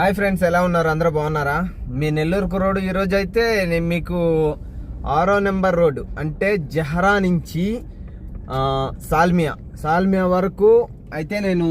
Hi friends, ఎలా ఉన్నారు? అందరూ బాగున్నారా? మీ నెల్లూరు రోడ్డు ఈరోజు అయితే నేను మీకు 6వ నెంబర్ రోడ్డు అంటే జహరా నుంచి సాల్మియా వరకు అయితే నేను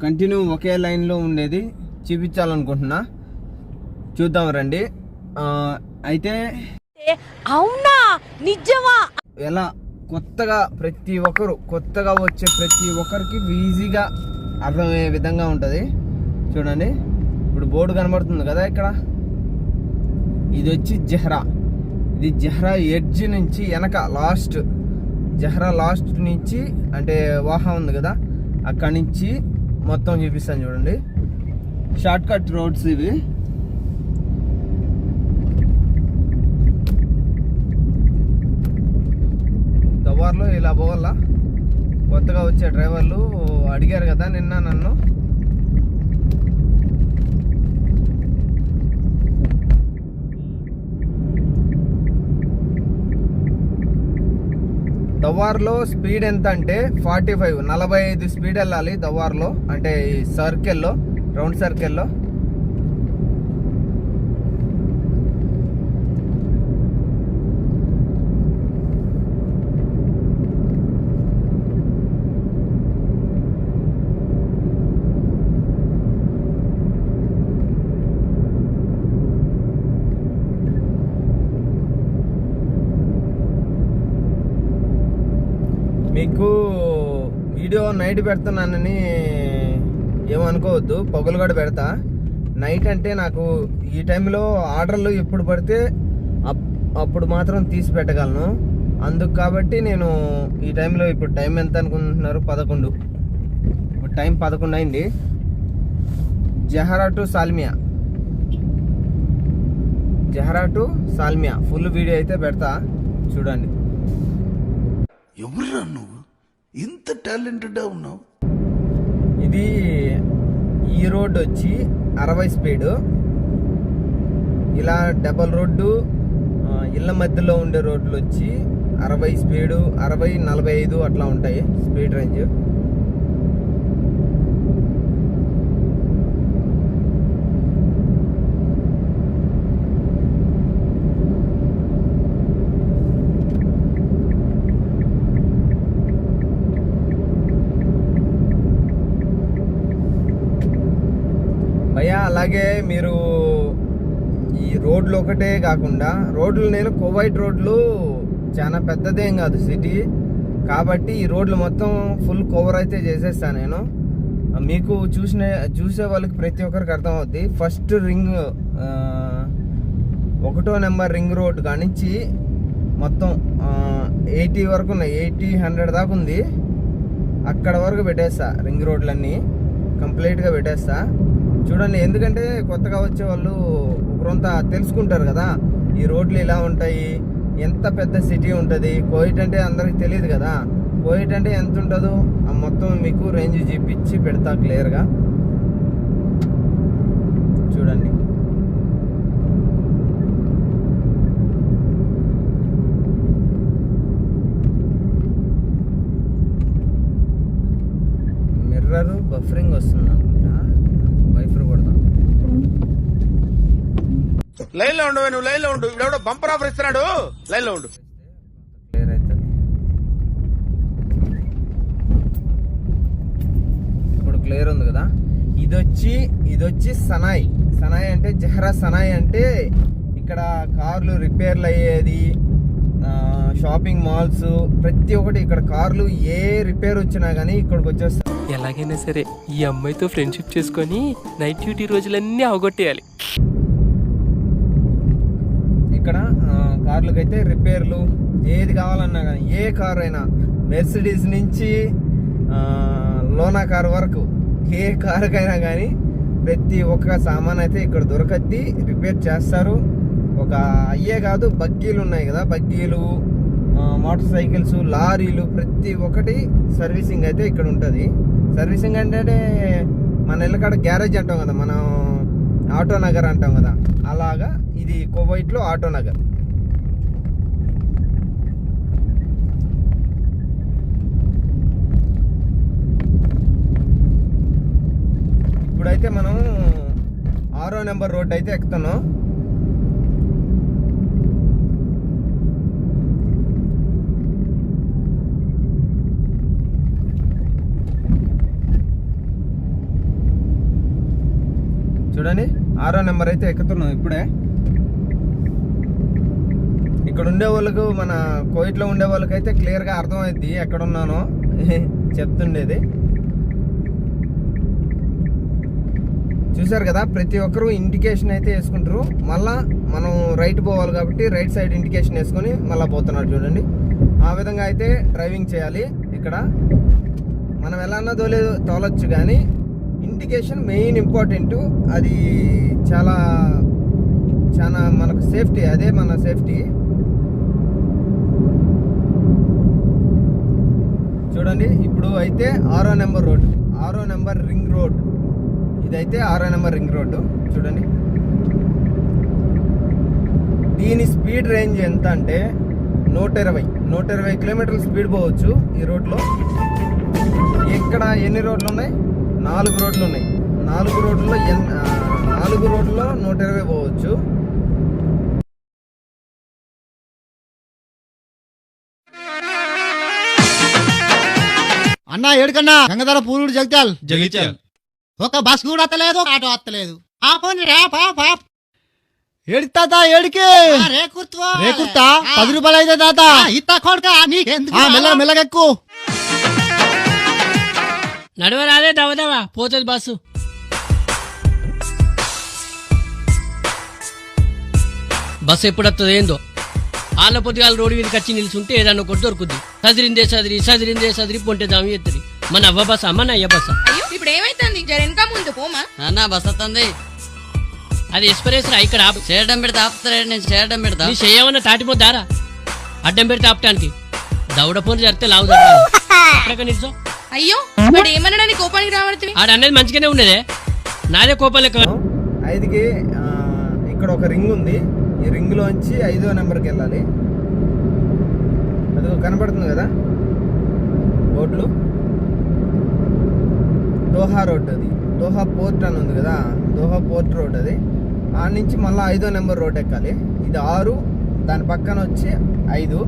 కంటిన్యూ ఒకే లైన్లో ఉండేది చూపించాలనుకుంటున్నా. చూద్దాం రండి. అయితే అవునా నిజమా ఎలా కొత్తగా వచ్చే ప్రతి ఒక్కరికి ఈజీగా అర్థమయ్యే విధంగా ఉంటుంది. చూడండి, ఇప్పుడు బోర్డు కనబడుతుంది కదా, ఇక్కడ ఇది వచ్చి జహ్రా ఎడ్జ్ నుంచి వెనక జహ్రా లాస్ట్ నుంచి అంటే వాహా ఉంది కదా, అక్కడి నుంచి మొత్తం చూపిస్తాను. చూడండి, షార్ట్ కట్ రోడ్స్ ఇవి. దవ్వార్లో ఇలా పోవాలా. కొత్తగా వచ్చే డ్రైవర్లు అడిగారు కదా నిన్న నన్ను. దవ్వార్లో స్పీడ్ ఎంత అంటే 45 స్పీడ్ వెళ్ళాలి దవ్వార్లో, అంటే ఈ సర్కిల్లో, రౌండ్ సర్కిల్లో. మీకు వీడియో నైట్ పెడుతున్నానని ఏమనుకోవద్దు, పగులు కూడా పెడతా. నైట్ అంటే నాకు ఈ టైంలో ఆర్డర్లు ఎప్పుడు పడితే అప్పుడు మాత్రం తీసి పెట్టగలను. అందుకు కాబట్టి నేను ఈ టైంలో, ఇప్పుడు టైం ఎంత అనుకుంటున్నారు? 11. ఇప్పుడు టైం 11 అయింది. Jahra to Salmiya full video అయితే పెడతా, చూడండి. ఎవరురా నువ్వు, ఇంత టాలెంటెడ్ ఉన్నావు? ఇది ఈ రోడ్డు వచ్చి 60 స్పీడు. ఇలా డబల్ రోడ్డు, ఇళ్ళ మధ్యలో ఉండే రోడ్లు వచ్చి 60 స్పీడు, 60, 45 అట్లా ఉంటాయి స్పీడ్ రేంజ్. భయ్యా, అలాగే మీరు ఈ రోడ్లు ఒకటే కాకుండా నేను కువైట్ రోడ్లు చాలా పెద్దదేం కాదు సిటీ కాబట్టి, ఈ రోడ్లు మొత్తం ఫుల్ కవర్ అయితే చేసేస్తాను నేను. మీకు చూసే వాళ్ళకి ప్రతి ఒక్కరికి అర్థమవుద్ది. ఫస్ట్ రింగ్ 1వ నెంబర్ రింగ్ రోడ్ కానించి మొత్తం 80 వరకు ఉన్నాయి, 80, 100 దాకా ఉంది. అక్కడ వరకు పెట్టేస్తా, రింగ్ రోడ్లన్నీ కంప్లీట్గా పెట్టేస్తా. చూడండి, ఎందుకంటే కొత్తగా వచ్చే వాళ్ళు ఒకరంతా తెలుసుకుంటారు కదా, ఈ రోడ్లు ఇలా ఉంటాయి, ఎంత పెద్ద సిటీ ఉంటుంది. కోయిట్ అంటే అందరికి తెలియదు కదా, కోయిట్ అంటే ఎంత ఉంటుందో ఆ మొత్తం మీకు రేంజ్ చూపించి పెడతా క్లియర్గా. చూడండి, మిర్రర్ బఫరింగ్ వస్తుంది అనుకుంటా, వైఫర్ కొడతాం. లైన్ లో ఉండు, నువ్వు లైన్ లో ఉండు. ఇప్పుడు బంపర్ ఆఫర్ ఇస్తున్నాడు, లైన్ లో ఉండు. క్లియర్ అవుతుంది. ఇప్పుడు క్లియర్ ఉంది కదా. ఇది వచ్చి సనాయ్ అంటే జహరా సనాయ్ అంటే ఇక్కడ కార్లు రిపేర్లు అయ్యేది, షాపింగ్ మాల్స్ ప్రతి ఒక్కటి. ఇక్కడ కార్లు ఏ రిపేర్ వచ్చినా కానీ ఇక్కడికి వచ్చేస్తాయి. ఎలాగైనా సరే ఈ అమ్మాయితో ఫ్రెండ్షిప్ చేసుకొని నైట్ డ్యూటీ రోజులన్నీ అవగొట్టేయాలి. ఇక్కడ కార్లకైతే రిపేర్లు ఏది కావాలన్నా కానీ, ఏ కార్ అయినా, మెర్సిడీస్ నుంచి లోనా కార్ వరకు ఏ కారుకైనా కానీ ప్రతి ఒక్క సామాన్ అయితే ఇక్కడ దొరకద్ది, రిపేర్ చేస్తారు. ఒక అయ్యే కాదు, బగ్గీలు ఉన్నాయి కదా, బగ్గీలు, మోటార్ సైకిల్స్, లారీలు ప్రతి ఒక్కటి సర్వీసింగ్ అయితే ఇక్కడ ఉంటుంది. సర్వీసింగ్ అంటే మన ఇళ్ళకాడ గ్యారేజ్ అంటాం కదా, మనం ఆటో నగర్ అంటాం కదా, అలాగా ఇది కువైట్లో ఆటో నగర్. ఇప్పుడైతే మనం 6వ నెంబర్ రోడ్ అయితే ఎక్కుతాను. చూడండి 6వ నెంబర్ అయితే ఎక్కుతున్నాం ఇప్పుడే. ఇక్కడ ఉండే వాళ్ళకు, మన కోయిట్లో ఉండే వాళ్ళకైతే క్లియర్గా అర్థమైద్ది ఎక్కడున్నానో చెప్తుండేది. చూసారు కదా, ప్రతి ఒక్కరూ ఇండికేషన్ అయితే వేసుకుంటారు. మళ్ళా మనం రైట్ పోవాలి కాబట్టి రైట్ సైడ్ ఇండికేషన్ వేసుకొని మళ్ళీ పోతున్నారు. చూడండి, ఆ విధంగా అయితే డ్రైవింగ్ చేయాలి. ఇక్కడ మనం ఎలా తోలొచ్చు, కానీ ఇండికేషన్ మెయిన్ ఇంపార్టెంట్. అది చాలా మనకు సేఫ్టీ, అదే మన సేఫ్టీ. చూడండి, ఇప్పుడు అయితే 6వ నెంబర్ రోడ్, 6వ నెంబర్ రింగ్ రోడ్. ఇదైతే 6వ నెంబర్ రింగ్ రోడ్డు. చూడండి, దీని స్పీడ్ రేంజ్ ఎంత అంటే 120 కిలోమీటర్ల స్పీడ్ పోవచ్చు ఈ రోడ్లో. ఇక్కడ ఎన్ని రోడ్లు ఉన్నాయి? 4 రోడ్లు ఉన్నాయి. 4 రోడ్లలో 120 పోవచ్చు. అన్నా ఏడుకన్నా గంగధర పూలుడు జగిత్యాల్ ఒక బస్ కూడా అత్తలేదు, ఆటో అత్తలేదు. ఏడికి తాత ఏడికి రేకుర్తా 10 రూపాయలు అయితే తాత ఇత్త కొడుక మెల్లగెక్కు. నడవరాదే దవదవా పోతుంది బస్సు. బస్సు ఎప్పుడు వస్తుంది ఏందో. ఆళ్ళ పొద్దుగాల రోడ్డు మీదకి వచ్చి నిల్చుంటే ఏదన్నా ఒకటి దొరుకుద్ది. సదిరిందే పొంటే దామి ఎత్తది. మన అవ్వ బస్స, మన అయ్య బస్స. ఇప్పుడు ఏమైతుంది? వెనక ముందు పోమా అన్నా బస్ వస్తుంది. అది ఎక్స్ప్రెస్ రా. ఇక్కడ చేయడం పెడితే ఆపుతాడు, నేను చేయడం పెడతా. నీ చేయమన్నా తాటిపోద్దారా? అడ్డం పెడితే ఆపటానికి దౌడ పోని జరిగితే లావు నిల్చో. అయ్యో, వాడు ఏమన్నాడని కోపానికి రావడుతుంది? ఆడ అనేది మంచిగానే ఉండేదే, నాదే కోపం లెక్క. 5కి ఇక్కడ ఒక రింగ్ ఉంది. ఈ రింగ్ లోంచి 5వ నెంబర్కి వెళ్ళాలి. అది కనపడుతుంది కదా రోడ్లు, దోహా రోడ్. అది దోహా పోర్ట్ అని ఉంది కదా, దోహా పోర్ట్ రోడ్. అది ఆ నుంచి మళ్ళీ 5వ నెంబర్ రోడ్ ఎక్కాలి. ఇది 6, దాని పక్కన వచ్చి 5.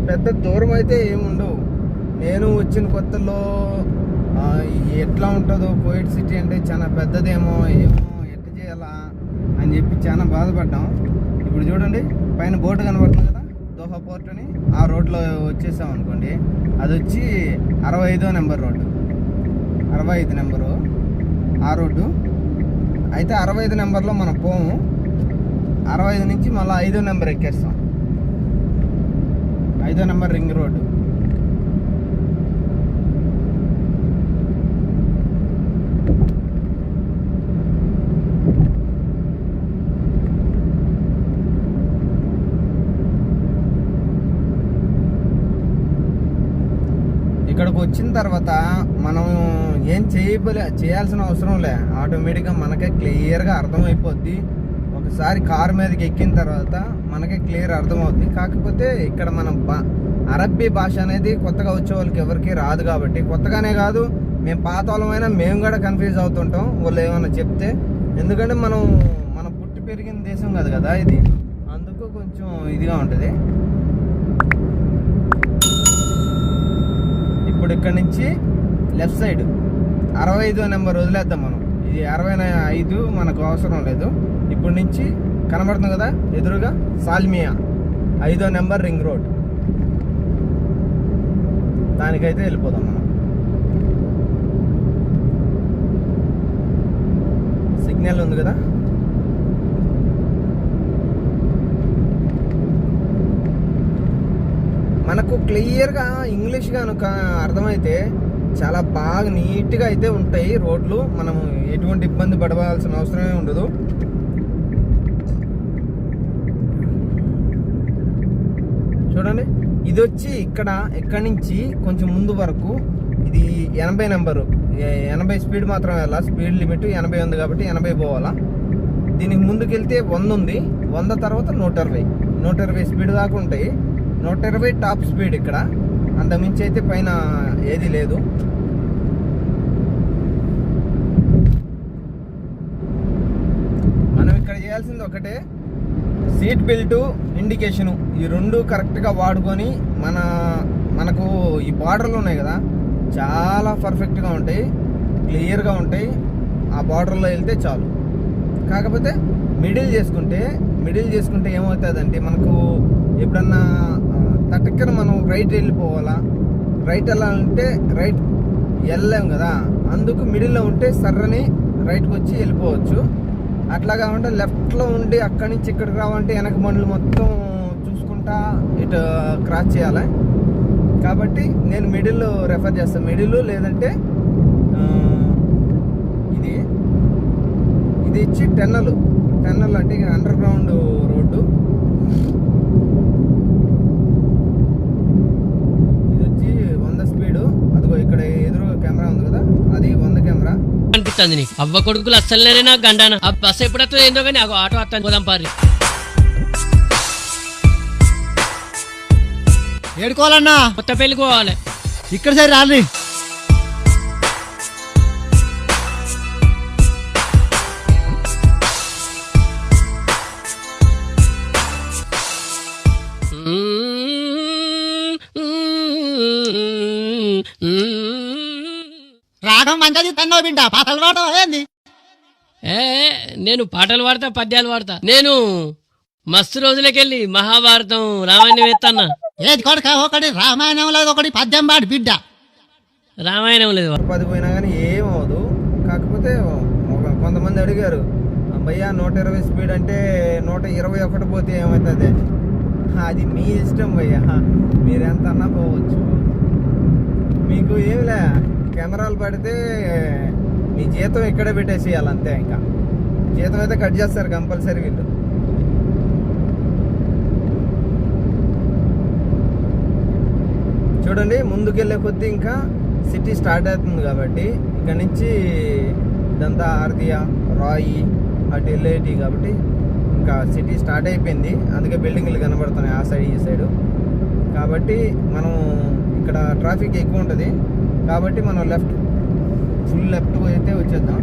పెద్ద దూరం అయితే ఏముండవు. నేను వచ్చిన కొత్తలో ఎట్లా ఉంటుందో కోయిట్ సిటీ అంటే చాలా పెద్దదేమో, ఎట్లా చేయాలా అని చెప్పి చాలా బాధపడ్డాం. ఇప్పుడు చూడండి, పైన బోర్డు కనబడుతుంది కదా, దోహా పోర్ట్ అని. ఆ రోడ్లో వచ్చేసాం అనుకోండి, అది వచ్చి 65వ నెంబర్ రోడ్డు, 65 నెంబరు ఆ రోడ్డు. అయితే 65 నెంబర్లో మనం పోము. 65 నుంచి మళ్ళీ 5వ నెంబర్ ఎక్కేస్తాం. 5వ నెంబర్ రింగ్ రోడ్డు. ఇక్కడికి వచ్చిన తర్వాత మనం ఏం చేయాల్సిన అవసరం లే, ఆటోమేటిక్గా మనకే క్లియర్గా అర్థమైపోద్ది. ఒకసారి కారు మీదకి ఎక్కిన తర్వాత మనకే క్లియర్ అర్థమవుద్ది. కాకపోతే ఇక్కడ మనం అరబ్బీ భాష అనేది కొత్తగా వచ్చే వాళ్ళకి ఎవరికి రాదు కాబట్టి, కొత్తగానే కాదు మేము పాత వాళ్ళమైనా మేము కూడా కన్ఫ్యూజ్ అవుతుంటాం వాళ్ళు ఏమైనా చెప్తే. ఎందుకంటే మనం పుట్టి పెరిగిన దేశం కాదు కదా ఇది, అందుకు కొంచెం ఇదిగా ఉంటుంది. ఇప్పుడు ఇక్కడ నుంచి లెఫ్ట్ సైడ్ 65వ నెంబర్ వదిలేద్దాం మనం. ఇది 65 మనకు అవసరం లేదు. ఇప్పుడు నుంచి కనబడుతుంది కదా ఎదురుగా సాల్మియా, 5వ నెంబర్ రింగ్ రోడ్. దానికైతే వెళ్ళిపోదాం మనం. సిగ్నల్ ఉంది కదా, మనకు క్లియర్గా ఇంగ్లీష్ కనుక అర్థమైతే చాలా బాగా నీట్గా అయితే ఉంటాయి రోడ్లు. మనం ఎటువంటి ఇబ్బంది పడవలసిన అవసరమే ఉండదు. చూడండి, ఇది వచ్చి ఇక్కడి నుంచి కొంచెం ముందు వరకు ఇది 80 నెంబరు. 80 స్పీడ్ మాత్రం వెళ్ళాలి. స్పీడ్ లిమిట్ 80 ఉంది కాబట్టి 80 పోవాలా. దీనికి ముందుకు వెళ్తే 100 ఉంది. 100 తర్వాత 120 స్పీడ్ దాకా ఉంటాయి. 120 టాప్ స్పీడ్ ఇక్కడ, అంతకుమించి అయితే పైన ఏది లేదు. ఒకటే, సీట్ బెల్ట్ ఇండికేషను ఈ రెండు కరెక్ట్గా వాడుకొని మనకు ఈ బార్డర్లు ఉన్నాయి కదా చాలా పర్ఫెక్ట్గా ఉంటాయి, క్లియర్గా ఉంటాయి. ఆ బార్డర్లో వెళ్తే చాలు. కాకపోతే మిడిల్ చేసుకుంటే ఏమవుతుందంటే మనకు ఎప్పుడన్నా తట్టక్కన మనం రైట్ వెళ్ళిపోవాలా, రైట్ వెళ్ళాలంటే రైట్ వెళ్ళలేము కదా, అందుకు మిడిల్లో ఉంటే సర్రని రైట్కి వచ్చి వెళ్ళిపోవచ్చు. అట్లా కాకుండా లెఫ్ట్లో ఉండి అక్కడి నుంచి ఇక్కడికి రావాలంటే వెనక బండ్లు మొత్తం చూసుకుంటా ఇటు క్రాస్ చేయాలి. కాబట్టి నేను మిడిల్లో రెఫర్ చేస్తాను. మిడిల్ లేదంటే ఇది ఇచ్చి టెన్నల్ అంటే అండర్ గ్రౌండ్ రోడ్డు. ఇది వచ్చి 100 స్పీడు. అదిగో ఇక్కడ ఎదురు కెమెరా ఉంది కదా, అది 100 కెమెరా అనిపిస్తుంది నీకు. అవ్వ కొడుకులు అస్సలేనే నాకు గండాన. ఆ బస్సు ఎప్పుడు వస్తుందో ఏందో కానీ ఆటో వస్తాను పోదాం పారి. ఏడుకోవాలన్నా, కొత్త పెళ్లికి పోవాలి. ఇక్కడ సరే రాలి. రాగం మంచిది తన్నో బిడ్డ, పాటలు పాడటం ఏంది? నేను పాటలు పాడతా, పద్యాలు పాడతా. నేను మస్తు రోజులకెళ్ళి మహాభారతం రామాయణం ఎత్తన్నా. ఏది కొడుక, ఒకటి రామాయణం లేదు, ఒకటి పద్యం పాడు బిడ్డ. రామాయణం లేదు 10 పోయినా కానీ ఏమవదు. కాకపోతే కొంతమంది అడిగారు, భయ్యా 120 స్పీడ్ అంటే 121 పోతే ఏమవుతుంది? అది మీ ఇష్టం భయ్యా, మీరు ఎంత అన్నా పోవచ్చు. మీకు ఏమిలే, కెమెరాలు పడితే మీ జీతం ఇక్కడే పెట్టేసేయాలి అంతే. ఇంకా జీతం అయితే కట్ చేస్తారు కంపల్సరీ వీళ్ళు. చూడండి ముందుకెళ్ళే కొద్దీ ఇంకా సిటీ స్టార్ట్ అవుతుంది కాబట్టి ఇక్కడ నుంచి ఇదంతా ఆర్దియా రాయి అటు వెళ్ళేటి కాబట్టి ఇంకా సిటీ స్టార్ట్ అయిపోయింది. అందుకే బిల్డింగ్లు కనబడుతున్నాయి ఆ సైడ్ ఈ సైడు. కాబట్టి మనం ఇక్కడ ట్రాఫిక్ ఎక్కువ ఉంటుంది కాబట్టి మనం ఫుల్ లెఫ్ట్ అయితే వచ్చేద్దాం.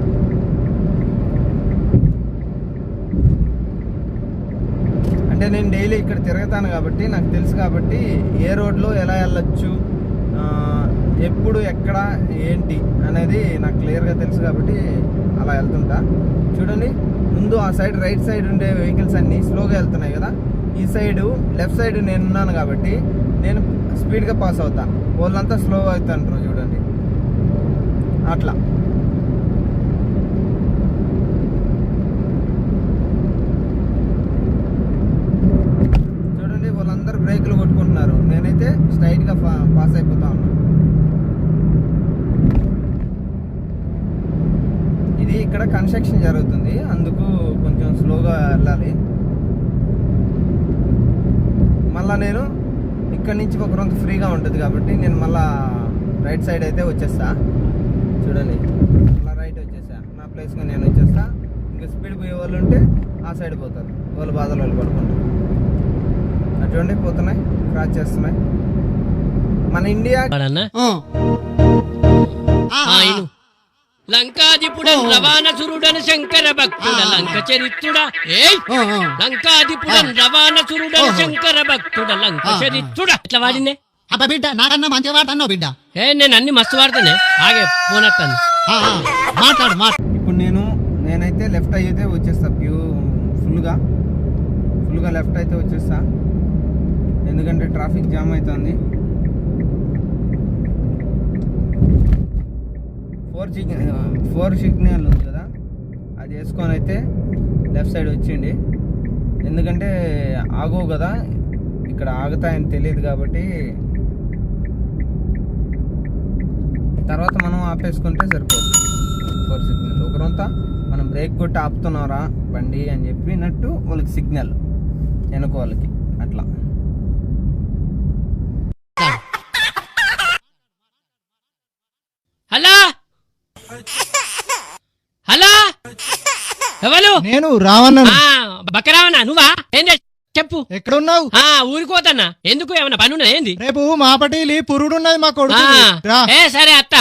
అంటే నేను డైలీ ఇక్కడ తిరుగుతాను కాబట్టి నాకు తెలుసు. కాబట్టి ఏ రోడ్లో ఎలా వెళ్ళొచ్చు, ఎప్పుడు ఎక్కడ ఏంటి అనేది నాకు క్లియర్గా తెలుసు కాబట్టి అలా వెళ్తుంటా. చూడండి ముందు ఆ సైడ్ రైట్ సైడ్ ఉండే వెహికల్స్ అన్నీ స్లోగా వెళ్తున్నాయి కదా, ఈ సైడు లెఫ్ట్ సైడ్ నేను ఉన్నాను కాబట్టి నేను స్పీడ్గా పాస్ అవుతా, వాళ్ళంతా స్లోగా అవుతాంటారు. చూడండి అట్లా. చూడండి వాళ్ళందరూ బ్రేకులు కొట్టుకుంటున్నారు, నేనైతే స్ట్రైట్గా పాస్ అయిపోతా ఉన్నా. ఇది ఇక్కడ కన్స్ట్రక్షన్ జరుగుతుంది, అందుకు కొంచెం స్లోగా వెళ్ళాలి. మళ్ళా నేను ఇక్కడ నుంచి ఒక రొంత ఫ్రీగా ఉంటుంది కాబట్టి నేను మళ్ళా రైట్ సైడ్ అయితే వచ్చేస్తా. చూడండి మళ్ళీ రైట్ వచ్చేసా, నా ప్లేస్గా నేను వచ్చేస్తా. ఇంకా స్పీడ్ పోయే వాళ్ళు ఉంటే ఆ సైడ్ పోతారు, వాళ్ళు బాధలు వాళ్ళు పడుకుంటారు. అటువంటి పోతున్నాయి, క్రాస్ చేస్తున్నాయి. మన ఇండియా లంకాధిపుడన్ రవాణసురుడన్ శంకర భక్తుడ లంక చరిత్రుడా. లంకాధిపుడన్ రవాణసురుడన్ శంకర భక్తుడ లంక చరిత్రుడా. ఇట్లా వాడినే అబ్బా బిడ్డ, నాకన్నా మంచిగా వాడుతున్నావు బిడ్డ. నేను అన్ని మస్తు వాడతానే. ఆగే ఫోన్ వస్తాను, మాట్లాడు. ఇప్పుడు నేనైతే లెఫ్ట్ అయితే వచ్చేస్తా, ఫుల్గా లెఫ్ట్ అయితే వచ్చేస్తా. ఎందుకంటే ట్రాఫిక్ జామ్ అవుతుంది. 4 సిగ్నల్ ఉంది కదా, అది వేసుకొని అయితే లెఫ్ట్ సైడ్ వచ్చిండి. ఎందుకంటే ఆగవు కదా, ఇక్కడ ఆగుతాయని తెలియదు కాబట్టి తర్వాత మనం ఆపేసుకుంటే సరిపోతుంది. 4 సిగ్నల్ ఒకరంతా మనం బ్రేక్ కొట్టి ఆపుతున్నారా బండి అని చెప్పినట్టు వాళ్ళకి సిగ్నల్ వెనుక వాళ్ళకి అట్లా. హలో హలో, ఎవరు? నేను రావన్నా. బక్కరావన్నా నువ్వా? ఏం చెప్పు. ఎక్కడున్నావు? ఊరికోతన్నా. ఎందుకు, ఏమన్నా పని ఉన్నది ఏంది? రేపు మా పటీలి పురుడున్నది మా కొడుకు. సరే అత్త,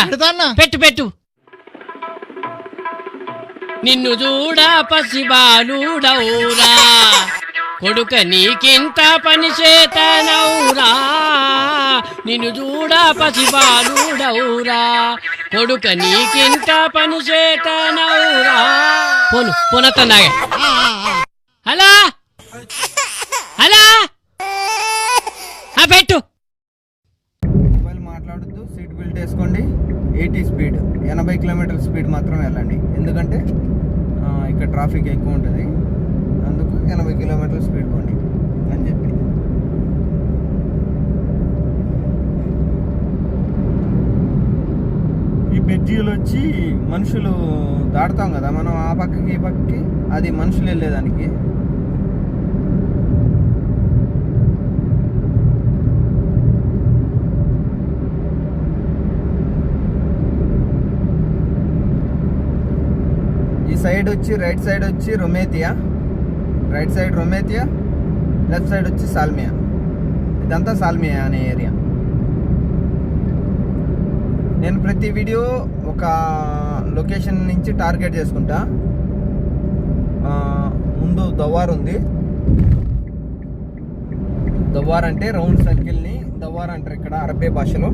పెట్టు. నిన్ను చూడ పసిబాలుడవురా కొడుక నీకింత పని చేతనవురా నిన్ను చూడ పసిబాలుడవురా కొడుక నీకింత పని చేతనవురా పోనత్తన్నాగా హలో హలో పెట్టు మొబైల్ మాట్లాడుతూ సీట్ బెల్ట్ వేసుకోండి. 80 స్పీడ్ 80 కిలోమీటర్ల స్పీడ్ మాత్రమే వెళ్ళండి. ఎందుకంటే ఇక్కడ ట్రాఫిక్ ఎక్కువ ఉంటుంది, అందుకు 80 కిలోమీటర్ల స్పీడ్ పోండి అని చెప్పి. ఈ బ్రిడ్జిలు వచ్చి మనుషులు దాటుతాం కదా మనం, ఆ పక్కకి ఈ పక్కకి, అది మనుషులు వెళ్ళేదానికి. ఈ సైడ్ వచ్చి రైట్ సైడ్ వచ్చి రొమేతియా, రైట్ సైడ్ రొమేతియా, లెఫ్ట్ సైడ్ వచ్చి సాల్మియా. ఇదంతా సాల్మియా అనే ఏరియా. నేను ప్రతి వీడియో ఒక లొకేషన్ నుంచి టార్గెట్ చేసుకుంటా. ముందు దవ్వార్ ఉంది. దవ్వార్ అంటే రౌండ్ సర్కిల్ని దవ్వార్ అంటారు ఇక్కడ అరబ్బీ భాషలో.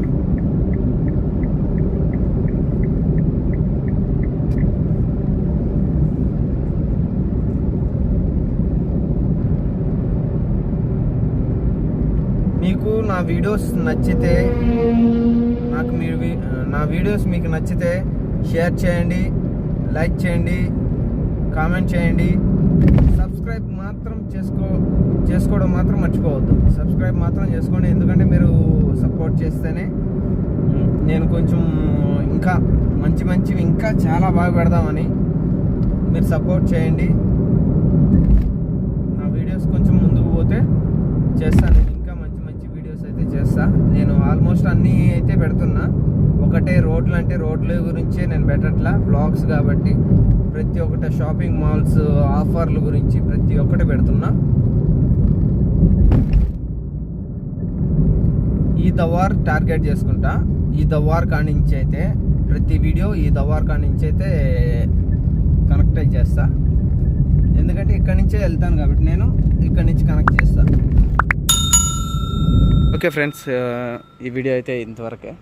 మీకు నా వీడియోస్ నచ్చితే నా వీడియోస్ మీకు నచ్చితే షేర్ చేయండి, లైక్ చేయండి, కామెంట్ చేయండి. సబ్స్క్రైబ్ మాత్రం చేసుకోవడం మాత్రం మర్చిపోవద్దు. సబ్స్క్రైబ్ మాత్రం చేసుకోండి, ఎందుకంటే మీరు సపోర్ట్ చేస్తేనే నేను కొంచెం ఇంకా మంచివి ఇంకా చాలా బాగా పెడదామని. మీరు సపోర్ట్ చేయండి. నా వీడియోస్ కొంచెం ముందుకు పోతే చేస్తాను, ఇంకా మంచి వీడియోస్ అయితే చేస్తా. నేను ఆల్మోస్ట్ అన్నీ అయితే పెడుతున్నా. ఒకటే రోడ్లు అంటే రోడ్ల గురించే నేను పెట్టట్లా, బ్లాగ్స్ కాబట్టి ప్రతి ఒక్కటి షాపింగ్ మాల్స్ ఆఫర్ల గురించి ప్రతి ఒక్కటి పెడుతున్నా. ఈ దవ్వార్ టార్గెట్ చేసుకుంటా. ఈ దవ్వార్ కానించి అయితే ప్రతి వీడియో ఈ దవ్వార్ కానించి అయితే కనెక్ట్ చేస్తా. ఎందుకంటే ఇక్కడి నుంచే వెళ్తాను కాబట్టి నేను ఇక్కడి నుంచి కనెక్ట్ చేస్తాను. ఓకే ఫ్రెండ్స్, ఈ వీడియో అయితే ఇంతవరకే.